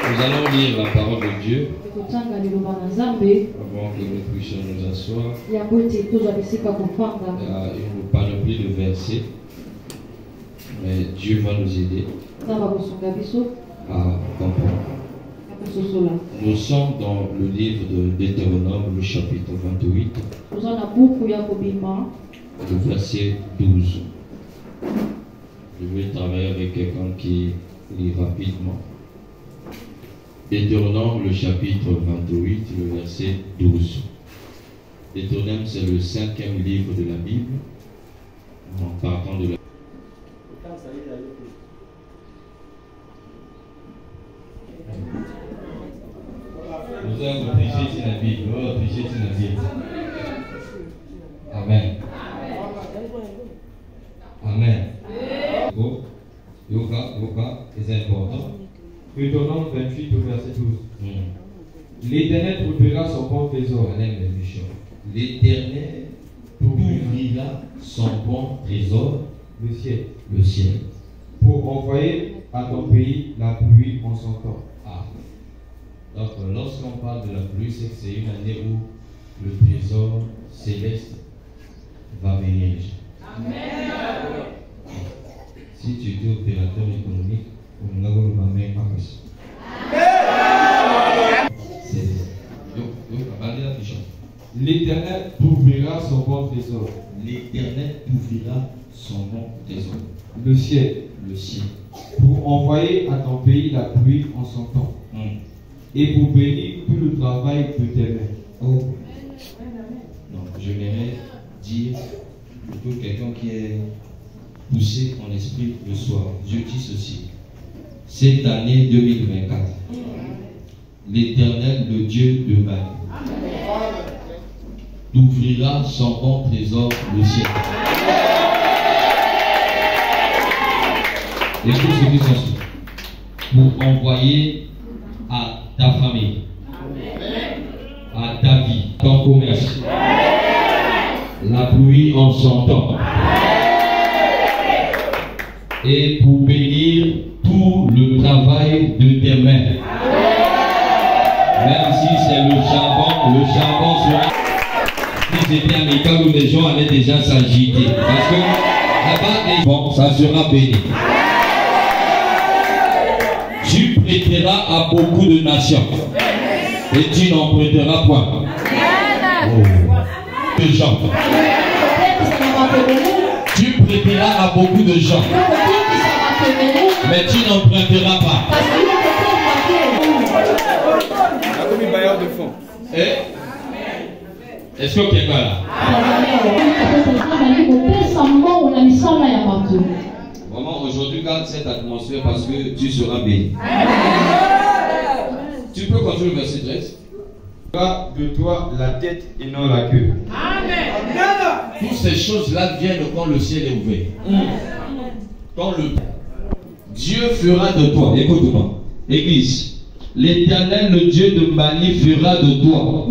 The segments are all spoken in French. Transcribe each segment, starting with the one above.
Nous allons lire la parole de Dieu avant que nous puissions nous asseoir. Il y a une panoplie de versets, mais Dieu va nous aider à comprendre. Nous sommes dans le livre de Deutéronome, le chapitre 28, le verset 12. Je vais travailler avec quelqu'un qui lit rapidement. Deutéronome, le chapitre 28, le verset 12. Deutéronome, c'est le 5e livre de la Bible. En partant de la... Nous allons prêcher la Bible. Nous allons prêcher la Bible. Amen. Amen. Yoga, c'est important. Deutéronome 28 au verset 12. L'Éternel ouvrira son bon trésor. L'Éternel ouvrira son bon trésor, le ciel, pour envoyer à ton pays la pluie en son temps. Ah. Donc, lorsqu'on parle de la pluie, c'est que c'est une année où le trésor céleste va venir. Amen. Si tu es opérateur économique, on a voulu m'amener ma place. L'Éternel ouvrira son bon trésor. L'Éternel ouvrira son bon trésor. Le ciel. Pour envoyer à ton pays la pluie en son temps. Et pour bénir tout le travail de tes mains. Oh. Donc, je m'aimerais dire pour quelqu'un qui est poussé en esprit le soir. Je dis ceci. Cette année 2024, l'Éternel, le Dieu de Marie, t'ouvrira son bon trésor, le ciel. Écoute ce qui s'en pour envoyer à ta famille, à ta vie, ton commerce, la pluie en son temps, et pour bénir tout le travail de tes mains. Même si c'est le charbon sera. Si c'était amical où les gens allaient déjà s'agiter, parce que là-bas, bon, ça sera béni. Tu prêteras à beaucoup de nations et tu n'en prêteras point. De gens. Tu prêteras à beaucoup de gens, mais tu n'en prêteras pas. Bailleur de fonds. Est-ce que quelqu'un là? Vraiment, aujourd'hui, garde cette atmosphère parce que tu seras béni. Tu peux continuer le verset 13. Fera de toi la tête et non la queue. Amen. Toutes ces choses-là viennent quand le ciel est ouvert. Quand le Dieu fera de toi, écoute-moi, Église, l'Éternel, le Dieu de Mali, fera de toi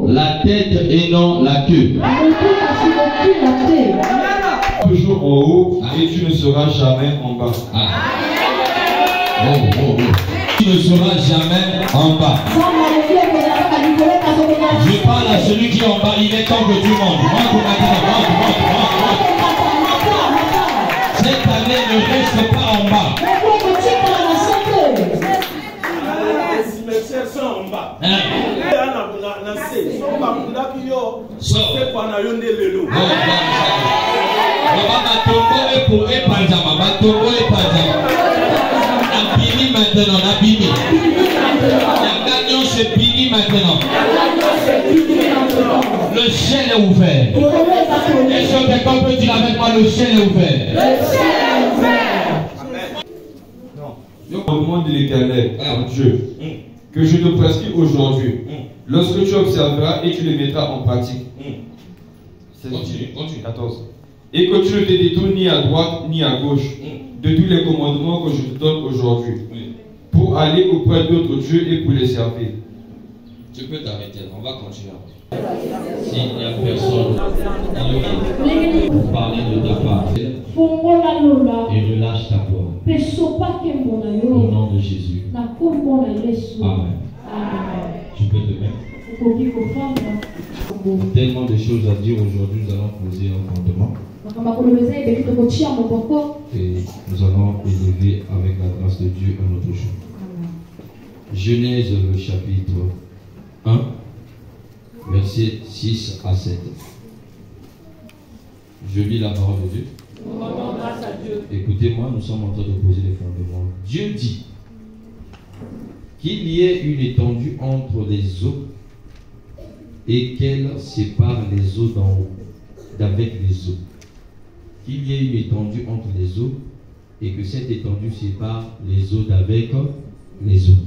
la tête et non la queue. Toujours en haut et tu ne seras jamais en bas. Ah. Tu ne seras jamais en bas. Je parle à celui qui est en bas, il est temps que tu montes. Cette année ne reste pas en bas. Maintenant, c'est fini maintenant. Le ciel est ouvert. Est-ce que quelqu'un peut dire avec moi, le ciel est ouvert? Non. Au nom de l'Éternel, Dieu, que je te prescris aujourd'hui, lorsque tu observeras et tu les mettras en pratique. Continue. 14. Et que tu ne te détournes ni à droite ni à gauche de tous les commandements que je te donne aujourd'hui, pour aller auprès d'autres dieux et pour les servir. Tu peux t'arrêter, on va continuer. S'il n'y a personne pour parler de ta part, et relâche ta voix. Au nom de Jésus. Amen. Tu peux te mettre. Tellement de choses à dire aujourd'hui, nous allons poser un fondement. Et nous allons élever avec la grâce de Dieu un autre jour. Genèse le chapitre 1, versets 6 à 7. Je lis la parole de Dieu. Écoutez-moi, nous sommes en train de poser les fondements. Dieu dit qu'il y ait une étendue entre les eaux et qu'elle sépare les eaux d'en haut d'avec les eaux. Qu'il y ait une étendue entre les eaux et que cette étendue sépare les eaux d'avec les eaux.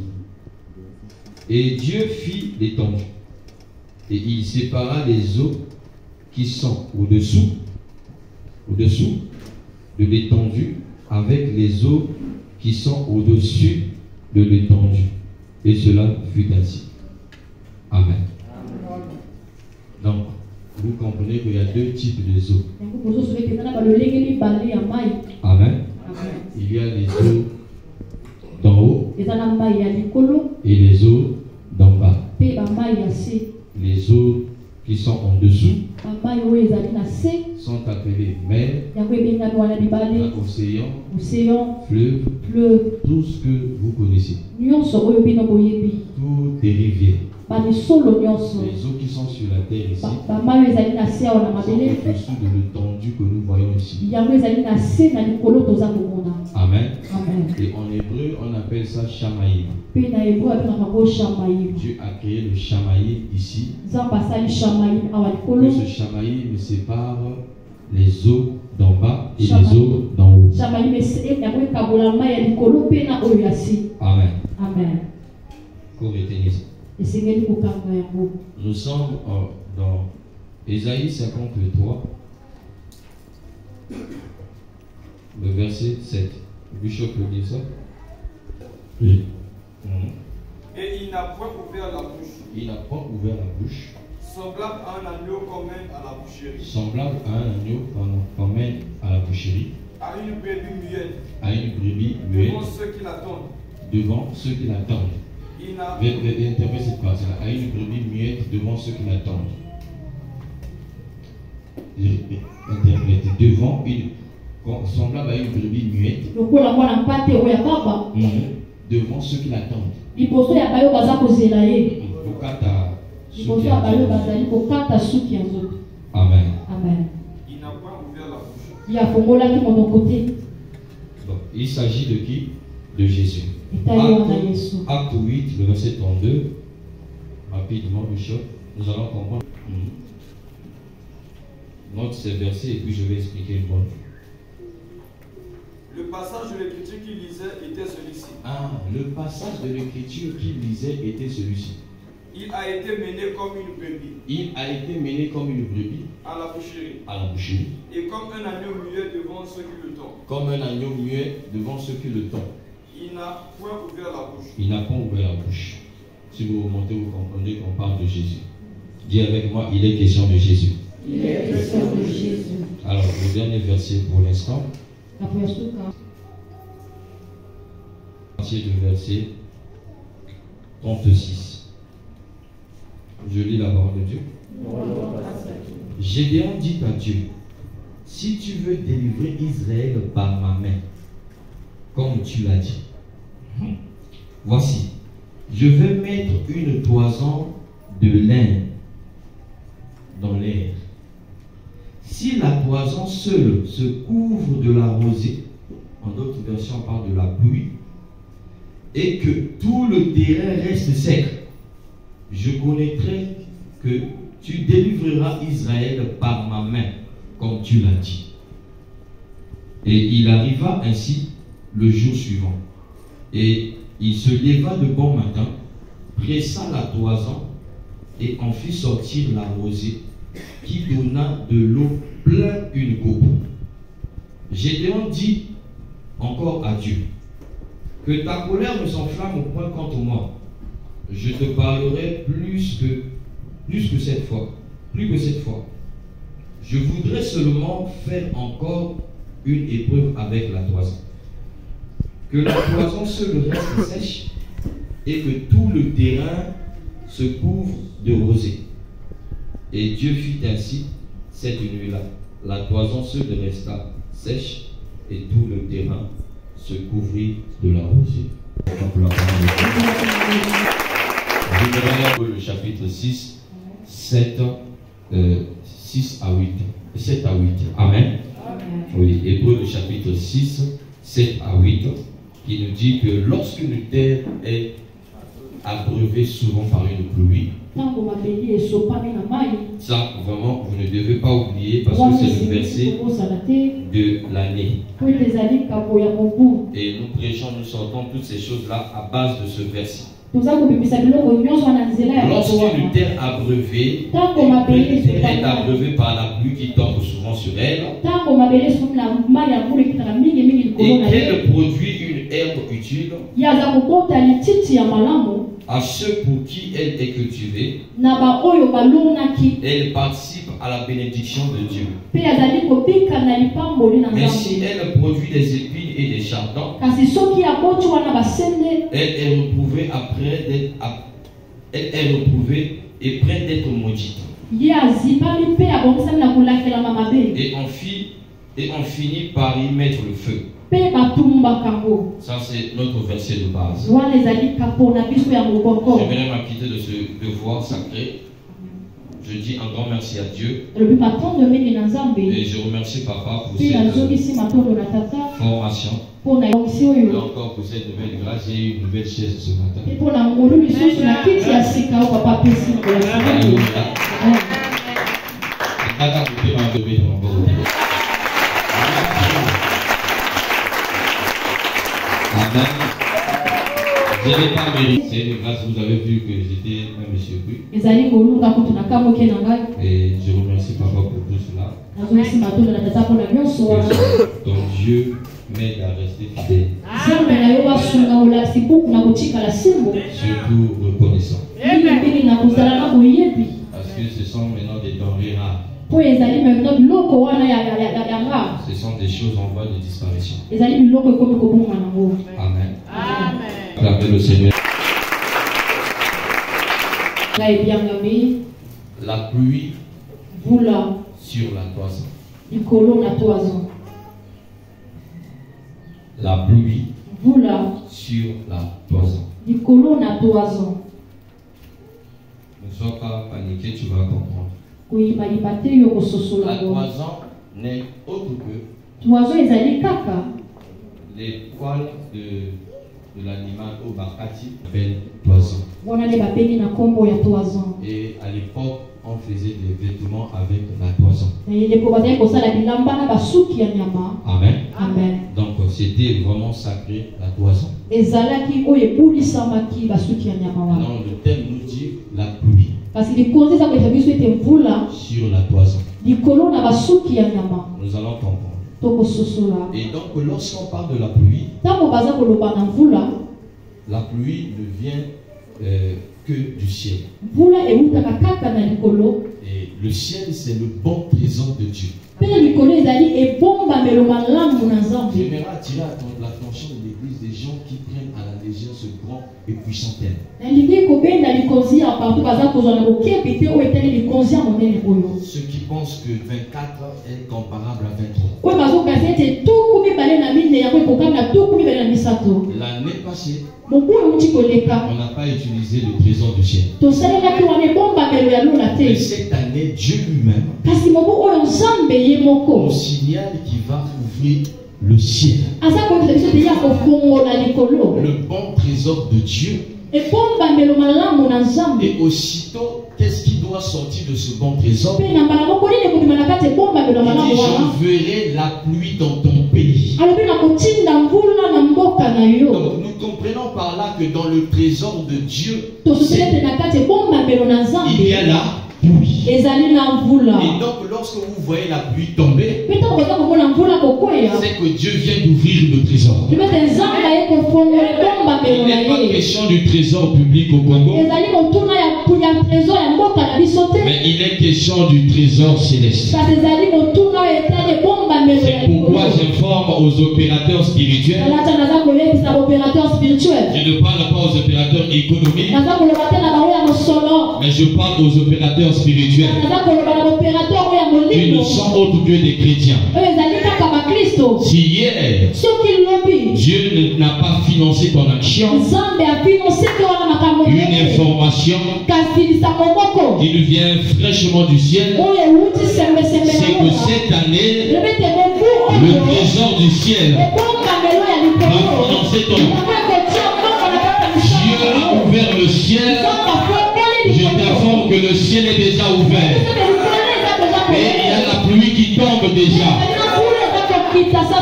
Et Dieu fit l'étendue et il sépara les eaux qui sont au-dessous de l'étendue avec les eaux qui sont au-dessus de l'étendue. Et cela fut ainsi. Amen. Donc, vous comprenez qu'il y a deux types d'eaux. Amen. Il y a les eaux d'en haut et les eaux d'en bas. Les eaux qui sont en dessous sont appelées mer, océan, fleuve, tout ce que vous connaissez. Toutes les rivières. Les eaux qui sont sur la terre ici sont au-dessous de l'étendue que nous voyons ici. Amen. Et en hébreu, on appelle ça Shamaïm. Dieu a créé le Shamaïm ici. Que ce Shamaïm sépare les eaux d'en bas et les eaux d'en haut. Amen. Qu'on retenir ça. Nous sommes dans Ésaïe 53, le verset 7. Bishop peut dire ça? Oui. Et il n'a point ouvert la bouche. Il n'a point ouvert la bouche. Semblable à un agneau qu'on mène à la boucherie. Semblable à un agneau qu'on mène à la boucherie. À une brebis muette. À une brebis muette. Devant ceux qui l'attendent. Devant ceux qui l'attendent. Interprète cette partie-là. À une brebis muette devant ceux qui l'attendent. Interprète. Devant une. Semblable à une brebis muette. Devant ceux qui l'attendent. Amen. Il n'a pas ouvert la bouche. Donc, il s'agit de qui? De Jésus. Acte 8, le verset 32. Rapidement, Bishop. Nous allons comprendre. Note ces versets et puis je vais expliquer une bonne. Le passage de l'écriture qu'il lisait était celui-ci. Le passage de l'écriture qu'il lisait était celui-ci. Il a été mené comme une brebis. Il a été mené comme une brebis. À la boucherie. À la boucherie. Et comme un agneau muet devant ceux qui le tendent. Comme un agneau muet devant ceux qui le tendent. Il n'a point ouvert la bouche. Il n'a pas ouvert la bouche. Si vous remontez, vous comprenez qu'on parle de Jésus. Dis avec moi, il est question de Jésus. Il est question de Jésus. Alors, le dernier verset pour l'instant. Partie de verset 36. Je lis la parole de Dieu. Gédéon dit à Dieu, si tu veux délivrer Israël par ma main, comme tu l'as dit, voici, je vais mettre une toison de lin dans l'air. Si la toison seule se couvre de la rosée, en d'autres versions on parle de la pluie, et que tout le terrain reste sec, je connaîtrai que tu délivreras Israël par ma main, comme tu l'as dit. Et il arriva ainsi le jour suivant. Et il se leva de bon matin, pressa la toison et en fit sortir la rosée, qui donna de l'eau plein une coupe. Gédéon dit encore à Dieu, que ta colère ne s'enflamme au point contre moi. Je te parlerai plus que cette fois. Je voudrais seulement faire encore une épreuve avec la toison. que la toison seule reste sèche et que tout le terrain se couvre de rosée. Et Dieu fit ainsi cette nuit-là. La toison seule resta sèche et tout le terrain se couvrit de la rosée. Je vais le chapitre 6, 7, 6 à 8. 7 à 8. Amen. Oui, Hébreux le chapitre 6, 7 à 8, qui nous dit que lorsqu'une terre est abreuvée souvent par une pluie, ça vraiment vous ne devez pas oublier parce que c'est le verset de l'année. Et nous prêchons, nous sortons toutes ces choses-là à base de ce verset. Lorsqu'une terre abreuvée est abreuvée par la pluie qui tombe souvent sur elle, et qu'elle produit une herbe utile à ceux pour qui elle est cultivée, elle participe à la bénédiction de Dieu. Mais si elle produit des épines et des chardons, elle est reprouvée et près d'être maudite. Et on finit par y mettre le feu. Ça c'est notre verset de base. J'aimerais m'acquitter de ce devoir sacré. Je dis un grand merci à Dieu. Et je remercie Papa pour cette formation. Et encore pour cette nouvelle grâce. J'ai eu une nouvelle chaise ce matin. Amen. Je n'ai pas mérité. C'est une grâce, vous avez vu que j'étais un monsieur Bui. Et je remercie Papa pour tout cela. Donc Dieu m'aide à rester fidèle. Surtout reconnaissant. Parce que ce sont maintenant des denrées rares. Ce sont des choses en voie de disparition. Amen. Acclamez le Seigneur. La pluie sur la toison. La pluie sur la toison. Ne sois pas paniqué, tu vas comprendre. La toison n'est autre que les poils de l'animal au bakati appelle toison. Et à l'époque, on faisait des vêtements avec la toison. Amen. Amen. Donc c'était vraiment sacré la toison. Non, le thème nous dit la pluie sur la toison. Nous allons comprendre. Et donc lorsqu'on parle de la pluie, la pluie ne vient que du ciel. Et le ciel, c'est le bon trésor de Dieu. J'aimerais attirer l'attention de l'église des gens qui prennent à la légère ce grand et puissant thème. Ceux qui pensent que 24 est comparable à 23. L'année passée, on n'a pas utilisé le trésor du ciel. Mais cette année, Dieu lui-même on signale qu'il va ouvrir le ciel. Le bon trésor de Dieu. Et aussitôt, qu'est-ce qui doit sortir de ce bon trésor? Il dit, je verrai la pluie dans ton pays. Donc nous comprenons par là que dans le trésor de Dieu, il y a la pluie. Et donc lorsque vous voyez la pluie tomber, c'est que Dieu vient d'ouvrir le trésor. Il n'est pas question du trésor public au Congo, mais il est question du trésor céleste. C'est pourquoi j'informe aux opérateurs spirituels. Je ne parle pas aux opérateurs économiques, mais je parle aux opérateurs spirituels qui ne sont autres que des chrétiens. Si hier Dieu n'a pas financé ton action, une information qui nous vient fraîchement du ciel, c'est que cette année, le trésor du ciel va financer ton. Dieu a ouvert le ciel. Je t'informe que le ciel est déjà ouvert. Et il y a la pluie qui tombe déjà.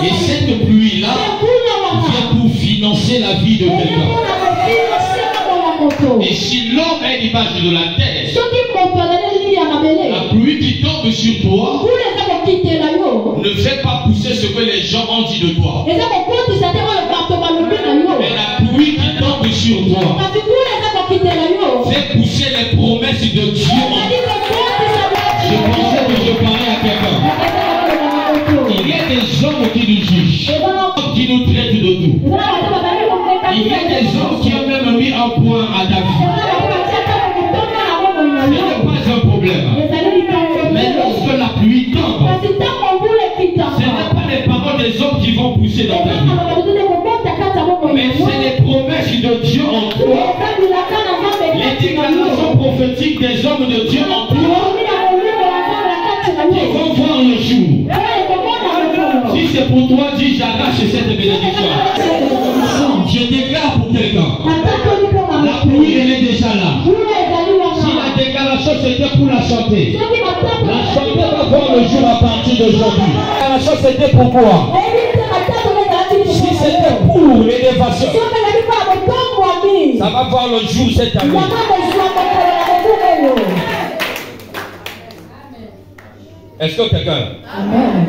Et cette pluie-là vient pour financer la vie de quelqu'un. Et si l'homme est l'image de la terre, la pluie qui tombe sur toi ne fait pas pousser ce que les gens ont dit de toi. Mais la pluie qui tombe sur toi fait pousser les promesses de Dieu en toi. Je pensais que je parlais à quelqu'un. Il y a des hommes qui nous jugent, qui nous traitent de tout. Il y a des hommes qui ont même mis un point à David. Ce n'est pas un problème. Mais lorsque la pluie tombe, ce n'est pas les paroles des hommes qui vont pousser dans ta vie. Mais c'est les promesses de Dieu en toi. Les déclarations prophétiques des hommes de Dieu en toi qui vont voir le jour. Si c'est pour toi, dis j'arrache cette bénédiction. Je déclare pour quelqu'un. La pluie, elle est déjà là. Si la déclaration c'était pour la santé, la santé va voir le jour à partir d'aujourd'hui. La déclaration c'était pour quoi? Si c'était pour l'élévation, ça va voir le jour cette année. Est-ce que quelqu'un? Amen.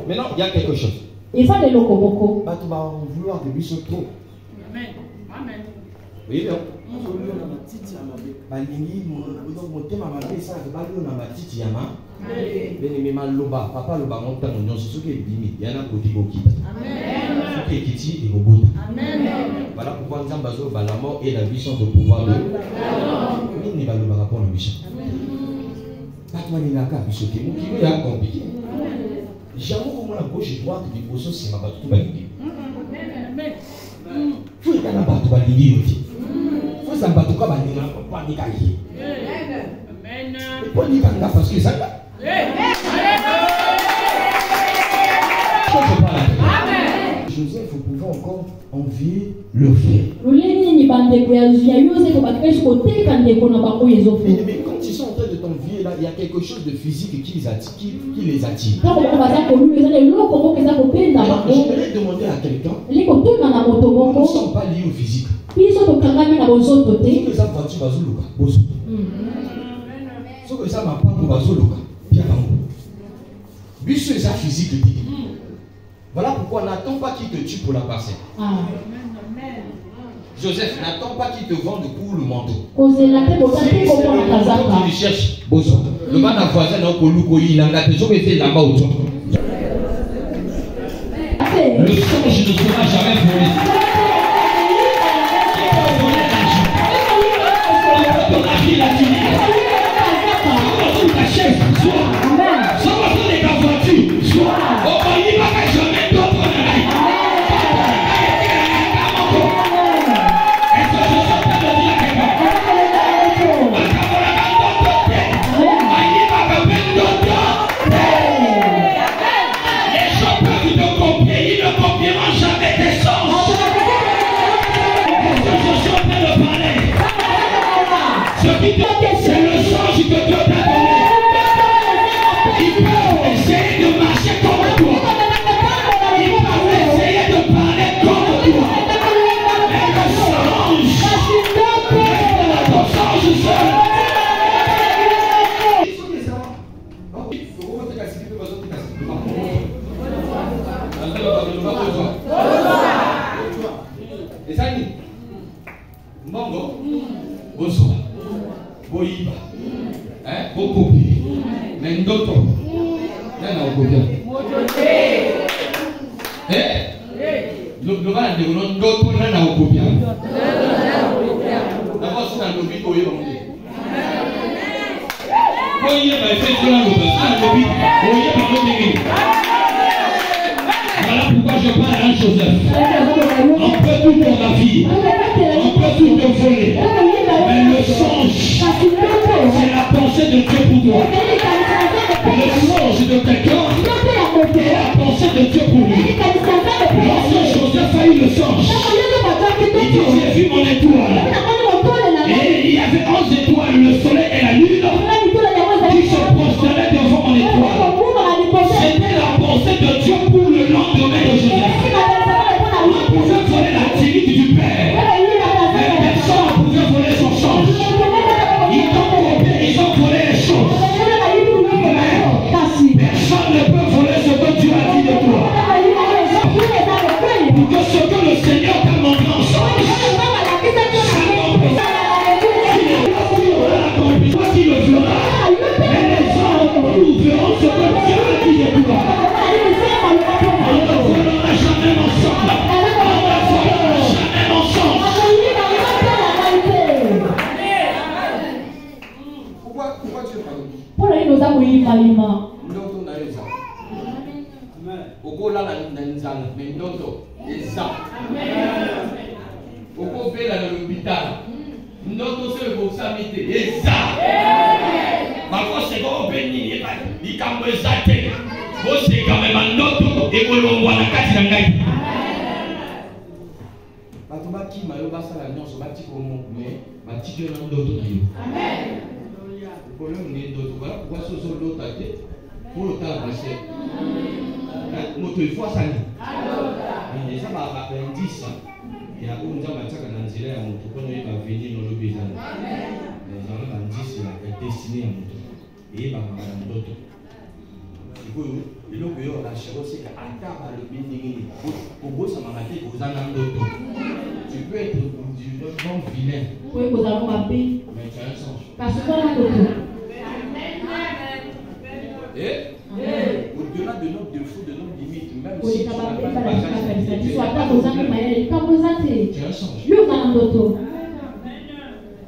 Maintenant, il y a quelque chose. Il faut des locaux. Bah, tu vas vouloir que lui se trouve. Amen. Amen. Oui, bien. Papa loba montant non c'est ce qui est limite. Il y en a côté kokita. Amen. Ce qui est kiti et robota. Amen. Voilà pourquoi nous avons la mort et la puissance de pouvoir de. Nous n'y va le rapport à la mission. Pas toi ni la carte ce qui est compliqué. Jamais comme la gauche et droite du poisson c'est ma bateau validé. Amen. Faut y aller à bateau validé aussi. Faut ça bateau comme un nina pas ni cahier. Amen. Pour ni quand parce que ça là. Joseph pouvait encore envier le frère. Mais quand ils sont en train de t'envier là, il y a quelque chose de physique qui les attire. Je voudrais demander à quelqu'un. Nous ne sommes pas liés au physique. Ce que ça voiture va zuluka. Ce que ça m'a pas pour bazuluka. Bien lui c'est ça physique. Voilà pourquoi n'attends pas qu'il te tue pour la passer. Joseph, n'attends pas qu'il te vende pour le manteau. Si tu cherches, le bas d'un voisin n'a pas il a toujours été là-bas autour. Le songe ne sera jamais volé. Ton avis l'a dit. Ta chef, soit. Soit de ta voiture, soit. Il va pas jamais d'autres. C'est le sens que Dieu t'a donné. Il peut essayer de marcher comme toi. Il peut essayer de parler comme toi. Mais le songe seul. Et ça dit, Mongo, bonsoir. Boïba, beaucoup, mais d'autres, il y en a beaucoup. Le mal de l'autre, d'autres n'en ont pas bien. D'abord, c'est un lobby pour y aller. Voyez, ma fête, c'est un lobby. Voyez, ma fête, voilà pourquoi je parle à Joseph. On peut tout dans la vie. On peut tout te voler. Mais le songe, c'est la pensée de Dieu pour toi. Le songe de quelqu'un, c'est la pensée de Dieu pour lui. Lorsque Joseph a eu le songe, il dit, j'ai vu mon étoile. Et il y avait 11 étoiles, le soleil et la lune, qui se prosternaient devant mon étoile. C'était la pensée de Dieu pour le lendemain de Joseph. On pouvait voler la timide du Père. Mais personne ne pouvait voler son change. Ils ont volé les choses. Mais personne ne peut voler ce que Dieu a dit de toi. Pour que ce que le Seigneur t'a montré en change, toi qui le feras. Mais les gens nous verront ce que Dieu a dit de toi. On ne volera jamais ensemble. On ne volera jamais ensemble. Pourquoi tu es pas là? Pour aller nous amener Ndoto na eza. Okola na nzala, mais ndoto eza. Okobela na l'hôpital. Ndoto se bosamite eza. Bako se ko beni ni kambo eza te. Bo se quand même ndoto e kolongwa na kati na ngai. Bato baki mayo basala nyonso bati ko mo mais bati ke na ndoto na yo. Amen. Problème n'est d'autre. Voilà pourquoi ce sont l'autre à tête. Pour le temps passé. Notre foi ça n'est. Et ça va faire 10 ans. Et après on dit on va faire un anzélé à mon tour. On va venir dans le besoin. Les gens va 10 est destiné à mon tour. Et il va faire un d'autre. Du coup, il faut que la chérie c'est qu'à table le béni. Pour vous ça m'a raté aux années d'autres. Tu peux être du nom vilain. Oui, vous allons m'appeler. Mais tu as un sens. Parce que là, au-delà de notre défaut, de notre limite, même oui, si tu n'as pas de bagage, tu as un sens.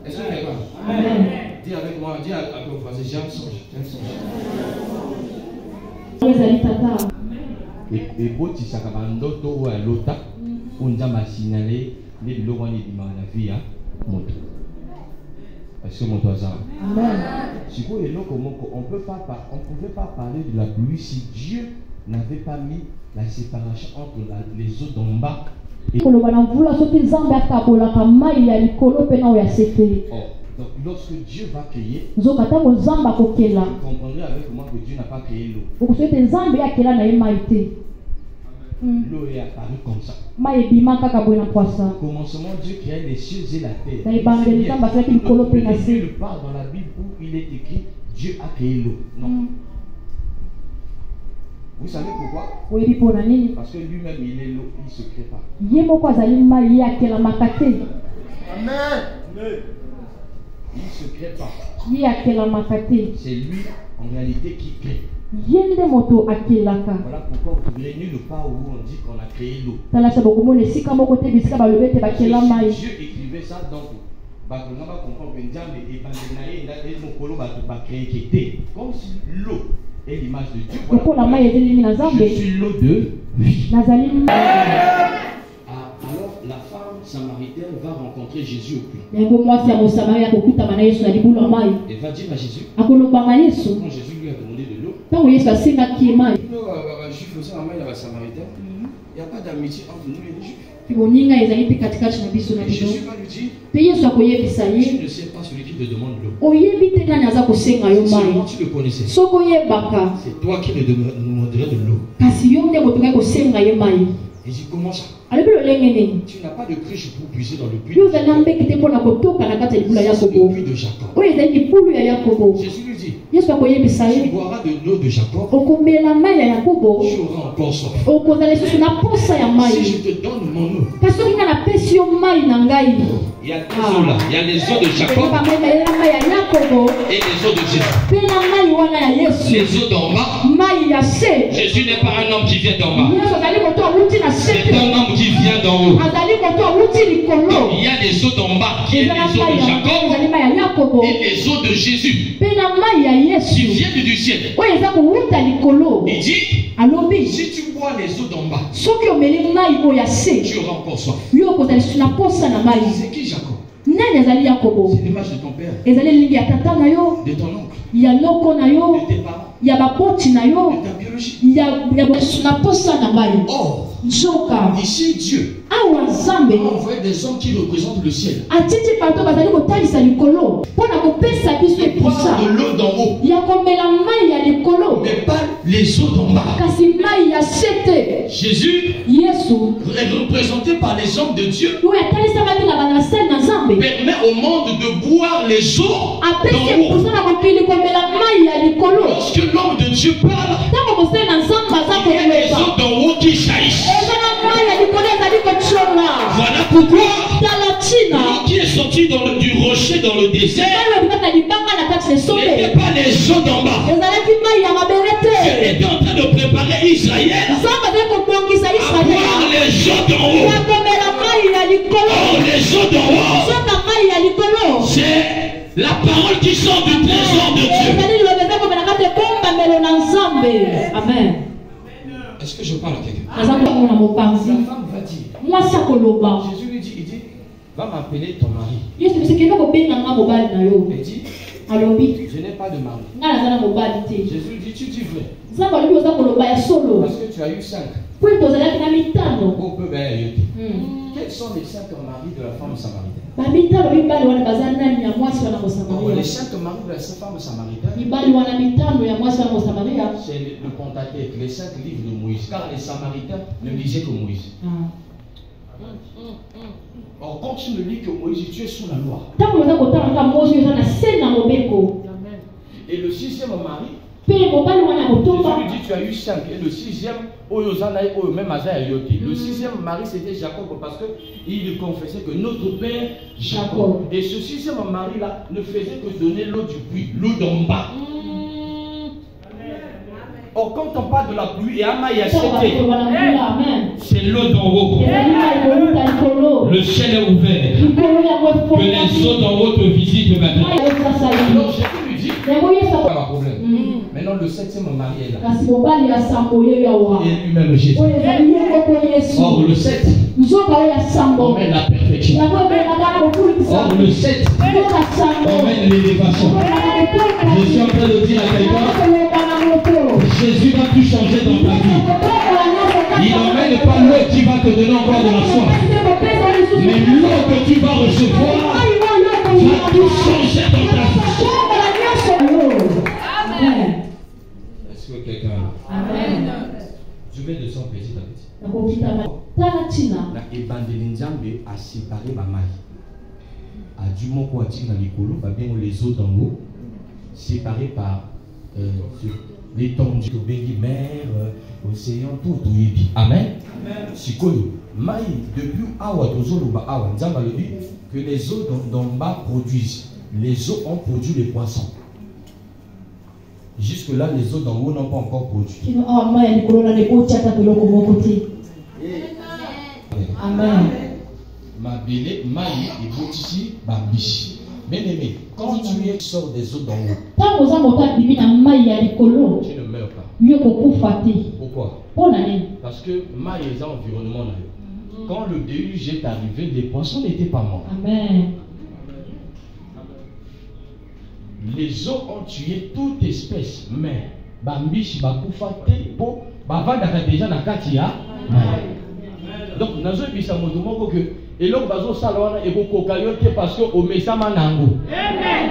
Est-ce que tu es pas? Amen. Dis avec moi, dis à ton voisin, j'ai un songe. Et beau, tu sais que ndoto ou à l'autre, on a signalé les lois de la vie à mon tour. Est-ce que mon toit Amen. On ne pouvait pas parler de la pluie si Dieu n'avait pas mis la séparation entre les eaux d'en bas et donc lorsque Dieu va créer, vous comprendrez avec moi que Dieu n'a pas créé l'eau. L'eau est apparue comme ça. Au commencement, Dieu créait les cieux et la terre. Il ne parle dans la Bible où il est écrit Dieu a créé l'eau. Non. Vous savez pourquoi? Parce que lui-même il est l'eau, il ne se crée pas. Amen. Il ne se crée pas. C'est lui en réalité qui crée. Voilà pourquoi vous verrez nulle part où on dit qu'on a créé l'eau. Si Dieu écrivait ça, donc on va comprendre que comme si l'eau est l'image de Dieu. Voilà, je suis l'eau de vie. Alors la femme samaritaine va rencontrer Jésus au puits. Elle va dire à Jésus, quand Jésus lui a demandé de l'eau, le juif aussi, la samaritaine, il n'y a pas d'amitié entre nous et les juifs. Et Jésus va lui dire, tu ne sais pas celui qui te demande l'eau. Si seulement tu le connaissais, c'est toi qui me demanderais de l'eau. Il dit comment ça? alobi lolenge nini Tu n'as pas de cruche pour puiser dans le puits. yo ozali na mbeki te mpona kotoka na kati ya libula ya C'est le yakobo puits de Jacob. oyo ezali libulu ya yakobo Jésus lui dit, yesu akoyebisa tu ye boiras de l'eau de Jacob, okomela mai ya yakobo tu auras encore soif. okozala lisusu na posa ya Si mai je te donne mon eau, kasi soki nga napesi yo mai na ngai il y a deux eaux là. Il y a les eaux de Jacob bamai bayela mai ya yakobo et les eaux de Jésus. mpe na mai wana ya yesu Les eaux d'en bas, mai ya se Jésus n'est pas un homme qui vient d'en bas. yesu azali moto awuti na se C'est te un homme qui vient d'en haut. azali moto awuti likolo Il y a les eaux d'en bas qui est eza na les eaux mai de ya Jacob ezali mai ya yakobo et les eaux de Jésus mpe na mai ya qui yesu viennent du ciel. oyo eza kowuta likolo Il dit, alobi si tu bois les eaux d'en bas, soki omeli mai oyo ya se tu auras encore soif. yo okozala lisusu na posa na mai C'est qui Jacob? nani azali yakobo C'est l'image de ton père, ezali elingi ya tata na yo de ton oncle, ya loko na yo de tes parents, ya bakoti na yo de ta biologie. na posa na mai Or, nzoka ici Dieu awa nzambe a envoyé des hommes qui représentent le ciel. atiti bato bazali kotalisa likolo mpona kopesa biso De boire epusa de l'eau d'en haut, ya komela mai ya likolo mais pas les eaux d'en bas. kasi mai ya se te Jésus yesu est représenté par les hommes de Dieu. oyo atalisamaki na banasali na nzambe Permet au monde de boire les eaux apesi d'en haut. epusa na mokili komela mai ya likolo Lorsque l'homme de Dieu parle, ntango mosali na nzambe aza il y a les koloba eaux d'en haut qui jaillissent. eza na mai ya likolo ezali kotsonga Voilà pourquoi tala ntina l'eau qui est sortie du rocher dans le désert mai ebimaka na libanga na kati na esombe n'était pas les eaux d'en bas. ezalaki mai ya mabele Dieu te était en train de préparer Israël nzambe azali kobongisa à boire israele les eaux d'en haut. ya komela mai ya likolo Or, les eaux d'en haut, soka mai ya likolo c'est la parole qui sort du trésor de Dieu. ezali liloba eza komela kati ekombamelo na nzambe amen Est-ce que je parle à quelqu'un? naza komona mopanzi La femme va dire, mwasi akoloba Jésus lui dit, il dit, va m'appeler ton mari. yesu bisekende kobenga nga mobali na yo Il dit, alobi je n'ai pas de mari. nga naza na mobali te Jésus lui dit, tu dis vrai. nzambe alobi oza koloba ya solo Parce que tu as eu 5. po ete ozalaki na mitano On peut bien y aller. Quels sont les 5 maris de la femme samaritaine? bamitano mibali wana baza nani ya mwasi wana Les mosamaria 5 maris de la femme samaritaine, mibali wana mitano ya mwasi wana mosamaria c'est le Pentateuque, les 5 livres de Moïse. Car les Samaritains ne lisaient que Moïse. Or, quand tu ne lis que Moïse, tu es sous la loi. ntango oza kotalaka mosi oza na se na mobeko Et le 6e mari, mpe mobali wana ya Jésus kotomba lui dit, tu as eu 5. Et le 6e, même le 6e mari, c'était Jacob, parce qu'il confessait que notre père Jacob. Et ce 6e mari-là ne faisait que donner l'eau du puits, l'eau d'en bas. Or, quand on parle de la pluie, et Amaya, c'est l'eau d'en haut. Le ciel est ouvert. Que les eaux d'en haut te visitent maintenant. Alors, Jésus lui dit, pas un problème. Maintenant, le 7e mari est là. Et lui-même Jésus. Or, le 7, on met la perfection. Or, le 7, on met l'élévation. Je suis en train de dire à quelqu'un, Jésus va tout changer dans ta vie. Il n'emmène pas l'eau qui va te donner encore de la soif. Mais l'eau que tu vas recevoir va tout changer dans ta vie. Est-ce que quelqu'un Je vais descendre petit à petit. La ebandeli nzambe a séparé ma maille. A du moko a dit dans les colos, bien les eaux d'en haut, séparées par l'étendue de Bengi, mer, océan, tout. Amen. Sikoyo, maï, depuis Awa, Tozoloba, Awa, Nzamba le dit que les eaux d'en bas produisent. Les eaux ont produit les poissons. Jusque-là, les eaux d'en haut n'ont pas encore produit. Amen. Ma belle, maï, et botisi, babichi. Bien aimé, quand tu sors des eaux d'en haut, tu ne meurs pas. Pourquoi? Parce que maï est un environnement. Quand le déluge est arrivé, les poissons n'étaient pas morts. Amen. Les eaux ont tué toute espèce, mais bambishi bakufate po bavandaka déjà na kati ya mayi. Donc nazo bisa moto moko que eloko bazo sala wana ekokoka yo te parce que omesama nango. Amen.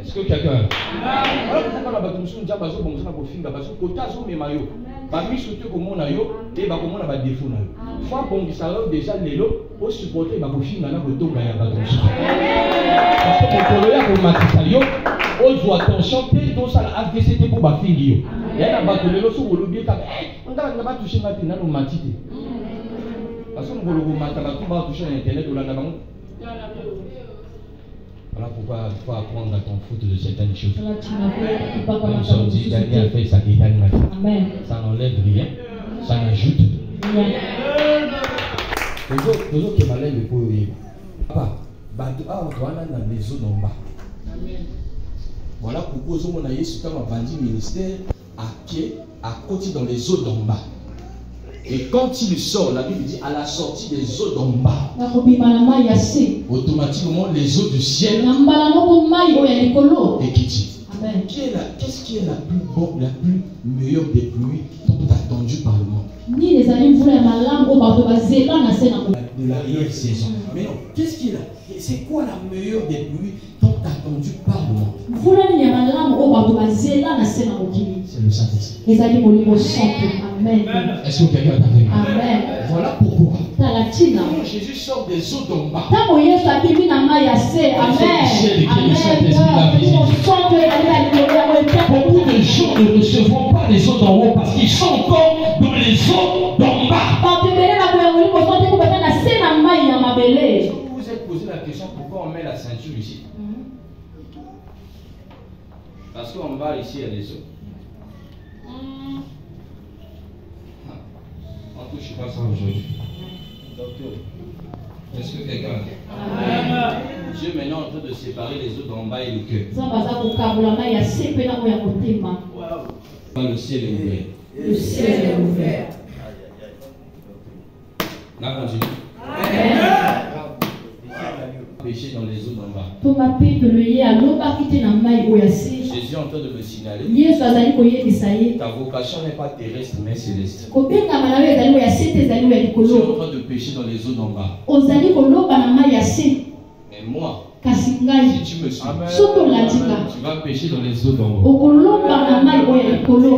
Est-ce que quelqu'un? Alors, pourquoi la bâtiment de Diabazo, bon, ça n'a pas fini, parce que Kotazo, mais maillot. Parmi ceux qui ont maillot, et bah, comment on a des défauts. Fois, bon, ça a déjà les lots, au supporter, bah, pour finir, là, pour tout, bah, il y a pas de chose. Parce que pour le pour Matisayo, on doit attention, tout ça, la AVCT pour ma fille. Et elle a battu le lot sur le lobby, on n'a pas touché maintenant au Matité. Parce qu'on va toucher l'internet ou la naban. Voilà pourquoi il faut apprendre à t'en foutre de certaines choses. Comme ça, on dit Daniel a fait ça qui gagne maintenant. Ça n'enlève rien, ça n'ajoute rien. Toujours qui m'enlève le pauvre. Papa, on a dans les eaux d'en bas. Voilà pourquoi on a eu ce temps à bandit ministère à pied, à côté dans les eaux d'en bas. Et quand il sort, la Bible dit à la sortie des eaux d'en bas, automatiquement les eaux du ciel et qui dit qu'est-ce qui est la plus bonne, la plus meilleure des pluies tant attendue par le monde? De l'arrière saison. Mais non, qu'est-ce qui est là? C'est quoi la meilleure des pluies tant attendue par le monde? C'est le Saint-Esprit. Amen. Est-ce que quelqu'un t'a vu? Amen. Voilà pourquoi. Quand Jésus sort des eaux d'en bas. Beaucoup de gens ne recevront pas les eaux d'en haut parce qu'ils sont encore dans les eaux d'en bas. Vous vous êtes posé la question pourquoi on met la ceinture ici? Parce qu'en bas ici il y a des eaux. On ne touche pas ça aujourd'hui. Docteur, est-ce que quelqu'un... Dieu maintenant est en train de séparer les eaux d'en bas et le cœur. Le ciel est ouvert. Le ciel est ouvert. Là, continue. Péché dans les eaux d'en bas. Jésus est en train de me signaler. Ta vocation n'est pas terrestre mais céleste. Tu es en train de pécher dans les eaux d'en bas. Mais moi, si tu me suis, tu vas pécher dans les eaux d'en haut.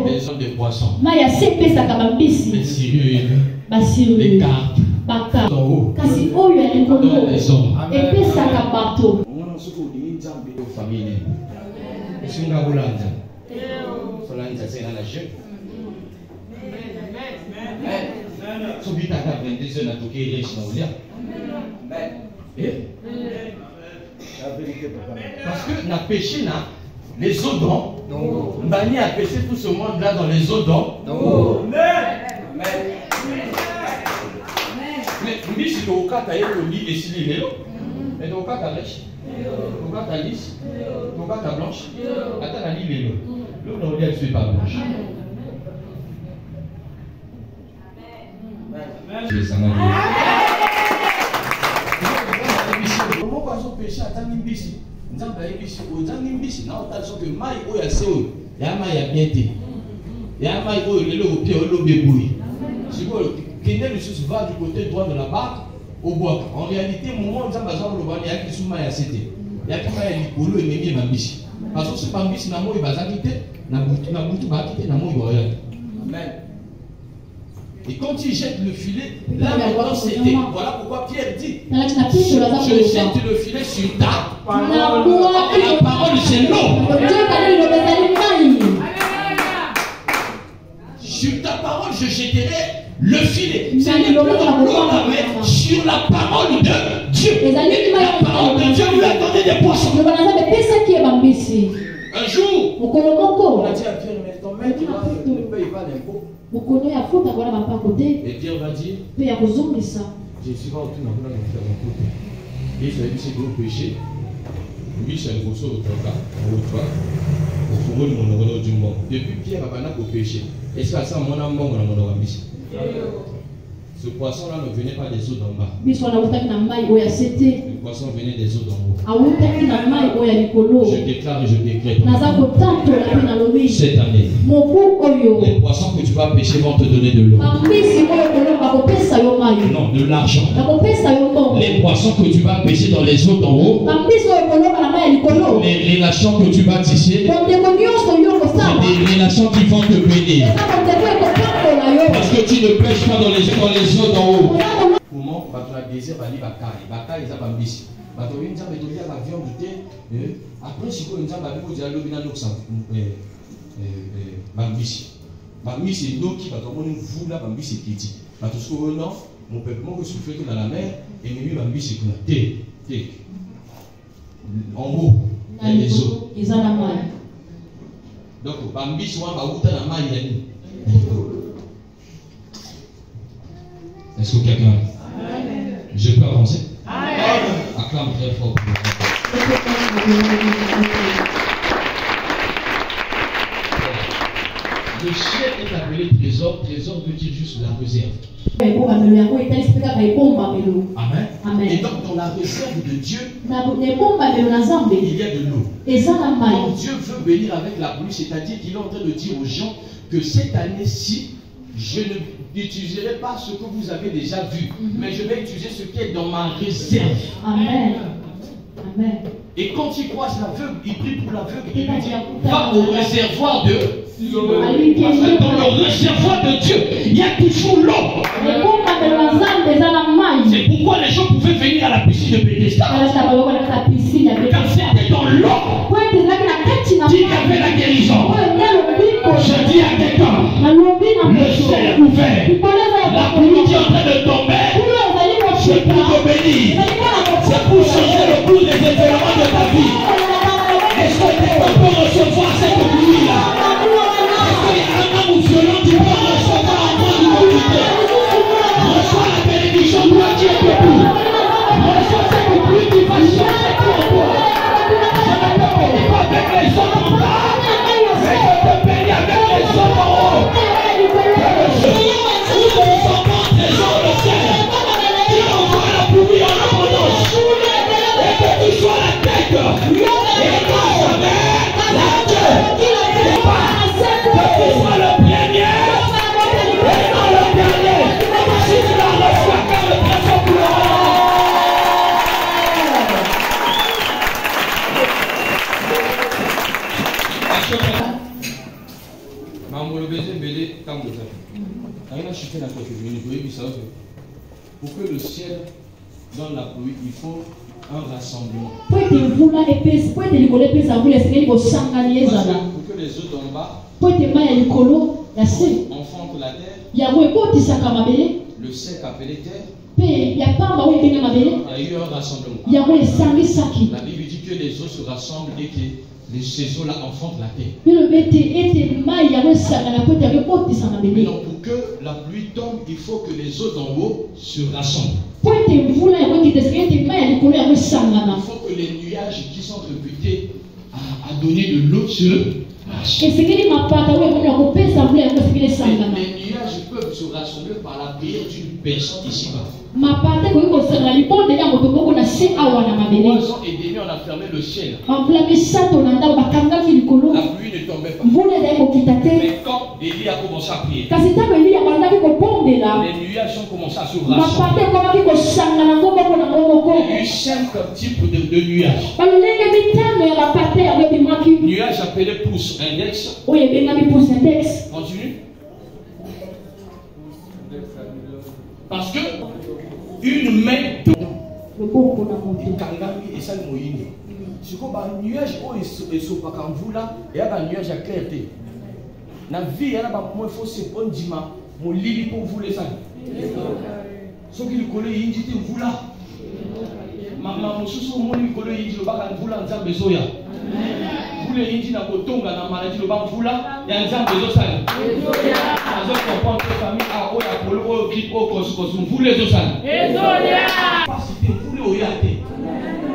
Les eaux de poissons, les cyrus, les carpes. Dans haut. Dans les hommes. Famille. Sunga Bolanda. Solanda c'est la jeune. Subita ka 22 na toke riche na olia. Parce que na péché na les eaux d'eau. Bani a péché tout ce monde là dans les eaux d'eau. Mais mbisi to okata yelo li esili lelo. Mais to okata riche. Tokata lisse, tokata blanche. Attends la ligne lelo. L'eau dans le suis pas blanche. Je ça m'a dit. Comment pas son péché attend mbisi. Nzamba mbisi, ozangi mbisi na otazo que mai oya seo. Ya mai ya bienté. Ya mai oyo lelo au pied au bébouille. Si vous Kenya le sus va du côté droit de la barque au bois. En réalité, mon moment où Nzamba zamba le bani ya ki suma ya sete. Ya ki mai likolo ememi mbisi. Parce que ce mbisi na moi bazaki te, na butu bakite na moi boya. Amen. Et quand il jette le filet, là maintenant c'était. Voilà pourquoi Pierre dit je jette le filet sur ta parole. La parole c'est l'eau. Sur ta parole je jetterai le filet. C'est l'eau à mettre sur la parole de Dieu. Et la parole de Dieu lui a donné des poissons. Un jour, on a dit à Pierre, mais ton maître ne paye pas l'impôt. Et Pierre va dire, je suis pas autour de mon côté. Et je vais dire, c'est gros péché. Lui, c'est un gros saut au toit. Au fond, mon nom du monde. Depuis Pierre a pas pour péché. Est-ce que ça, mon amour, mon amour, Ce poisson-là ne venait pas des eaux d'en bas. biso anawutaki na mai oyo ya se te, Le poisson venait des eaux d'en haut. awutaki na mai oyo ya likolo. Je déclare et je décrète. Naza kotambola mpe nalobi Cette année, mobu oyo les poissons que tu vas pêcher vont te donner de l'eau. bambisi oyo kolonga bakopesa yo mai, Non, de l'argent. bakopesa yo mbongo. Les poissons que tu vas pêcher dans les eaux d'en haut, bambisi oyo kolonga na mai ya likolo, les relations que tu vas tisser, bondeko nyonso yo c'est kosala des relations qui vont te bénir. eza bondeko ekotambola yo. Parce que tu ne pêches pas dans les eaux d'en haut. Comment tu as désir bali bakay. Bakay eza bambisi. Bato oyo nzambe tolia ba viande te. Après siko nzambe abiko dia lobi na loksa bambisi. Bambisi ndoki bato moni vula bambisi kiti. Bato siko non, mon peuple moko souffle que dans la mer et mimi bambisi kuna te. En haut, il y a les eaux. eza na mai. Donc bambisi wana bauta na mai ya nini? Est-ce que quelqu'un? Je peux avancer? Acclame très fort. Le ciel est appelé trésor. Trésor veut dire juste la réserve. Amen. Et donc dans la réserve de Dieu, il y a de l'eau. Donc Dieu veut bénir avec la pluie, c'est-à-dire qu'il est en train de dire aux gens que cette année-ci, je n'utiliserai pas ce que vous avez déjà vu, mais je vais utiliser ce qui est dans ma réserve. Amen. Amen. Et quand il croise l'aveugle, il prie pour l'aveugle et il lui dit, va au réservoir de... Parce que dans le réservoir de Dieu, il y a toujours l'eau. C'est pourquoi les gens pouvaient venir à la piscine de Bethesda. Car c'était dans l'eau qu'il y avait la guérison. Je dis à quelqu'un, le ciel est ouvert. La pluie qui est en train de tomber, c'est pour te bénir. C'est pour changer le cours des événements de ta vie. Est-ce que quelqu'un peut recevoir cette pluie-là? Est-ce qu'il y a un homme violent qui peut recevoir un point d'humanité? Reçois la bénédiction, toi qui es debout. Reçois cette pluie qui va changer pour toi. Je ne te bénis pas avec les hommes en bas, mais je te bénis avec les hommes en haut. Que le Seigneur s'emporte les gens de ciel, qui envoie la pluie en abondance, et que tu sois la tête, et non jamais la queue. Que tu sois le premier, et non le dernier. Si tu la reçois comme le trésor pour le pour que le ciel donne la pluie, il faut un rassemblement. Pour que les eaux d'en bas enfantent la terre, le sec appelé terre, il y a eu un rassemblement. La Bible dit que les eaux se rassemblent et que ces eaux-là enfantent la terre. Mais donc pour que la pluie tombe, il faut que les eaux d'en haut se rassemblent. Il faut que les nuages qui sont réputés à donner de l'eau se rassemblent. Les nuages peuvent se rassembler par la prière d'une personne ici-bas. 3 ans et demi, on a fermé le ciel. La pluie ne tombait pas. Mais quand Élie a commencé à prier, les nuages ont commencé à se rassembler. Il y a eu 5 types de nuages. Nuages appelés pouce index. Continue. Parce que une main de et ça le moyen. Si vous avez un nuage et ce pas quand vous là, il y a un nuage à clarté. La vie, il y a un faut se prendre dimanche, mon lit pour vous les amis. Ce qui le colle, il dit vous là. Maman, sous mon lit colle, il dit le bas vous là, en besoin. Vous les indiens dans le tonga, dans la maladie, le bas vous là, il y a un besoin. Vous les osans.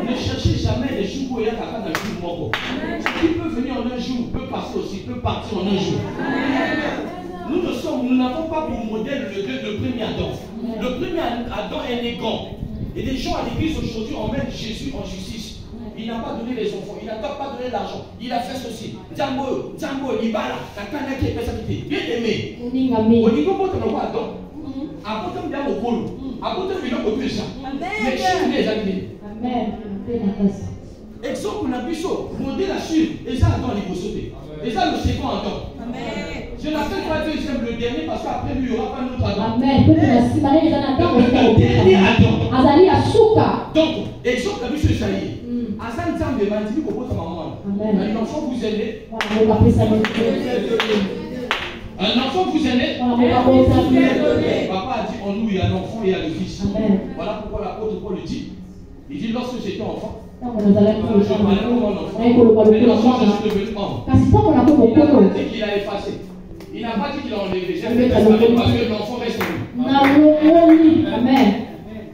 Ne cherchez jamais les jours où il y a quelqu'un dans le jour. Ce qui peut venir en un jour peut passer aussi, peut partir en un jour. Nous n'avons pas pour modèle le premier Adam. Le premier Adam est né grand. Et les gens à l'église aujourd'hui emmènent Jésus en justice. Il n'a pas donné les enfants, il n'a pas donné l'argent, il a fait ceci. Django, Libala, Kakana qui est persécuté. Bien aimé. Au niveau de ton Adam, à côté de mon col, à côté de mon col, mais chez les amis. Amen. Exemple, on a vu ça, modèle la suivre, et ça Adam, il faut sauter. Et ça, le second Adam. Je n'appelle pas deuxième, le dernier, parce qu'après lui, il n'y aura pas notre Adam. Amen. Le dernier Adam. Donc, exemple, on a vu ce Isaïe. Asan Zambe m'a dit qu'on peut maman. Un enfant vous aimez. Un enfant vous aimez. Papa a dit en nous il y a l'enfant et il y a le fils. Voilà pourquoi l'apôtre Paul le dit. Il dit lorsque j'étais enfant. Je parlais comme mon enfant. Et l'enfant je suis devenu homme. Il n'a pas dit qu'il a effacé. Il n'a pas dit qu'il a enlevé. J'ai fait parce que l'enfant reste lui. Amen.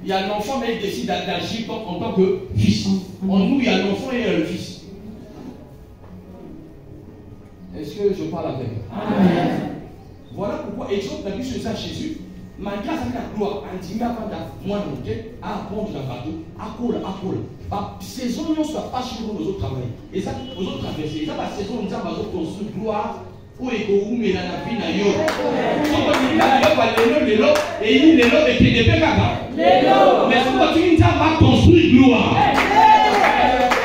Il y a l'enfant, mais il décide d'agir en tant que fils. En nous, il y a l'enfant et il y a le fils. Est-ce que je parle avec eux? Voilà pourquoi, exemple, on a vu sur ça Jésus, malgré sa gloire, intimé avant moi, à apprendre dans le bateau, à coller. Saison, nous ne sommes pas chez nous, nous autres travailler. Et ça, nous autres traverser. Ça, la saison, nous avons construit gloire. Pour ego mais la vie na yo. Soko ni la yo ba lelo et il lelo et qui ne peut pas. Mais soko tu n'as pas construit gloire.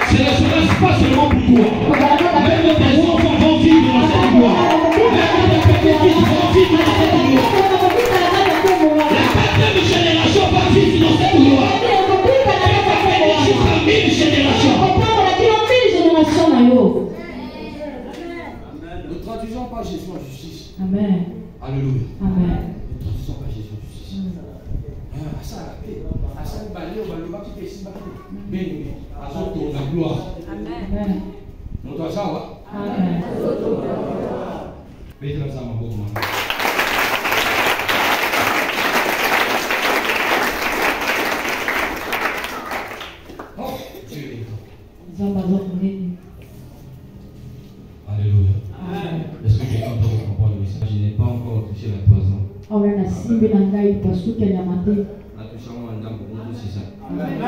Ce ne sera pas seulement pour toi. Même tes enfants vont vivre dans cette gloire. Même tes petits-fils vont vivre dans cette gloire. La quatrième génération va vivre dans cette gloire. Elle va venir jusqu'à 1000 générations. Ne traduisons pas Jésus en justice. Amen. Alléluia. Amen. Ne traduisons pas Jésus en justice. La gloire. Amen. Nous doit savoir. Amen. Oh, Dieu est grand. Alléluia. Est-ce que quelqu'un peut comprendre le message? Je n'ai pas encore touché la 3 ans. Amen. Amen.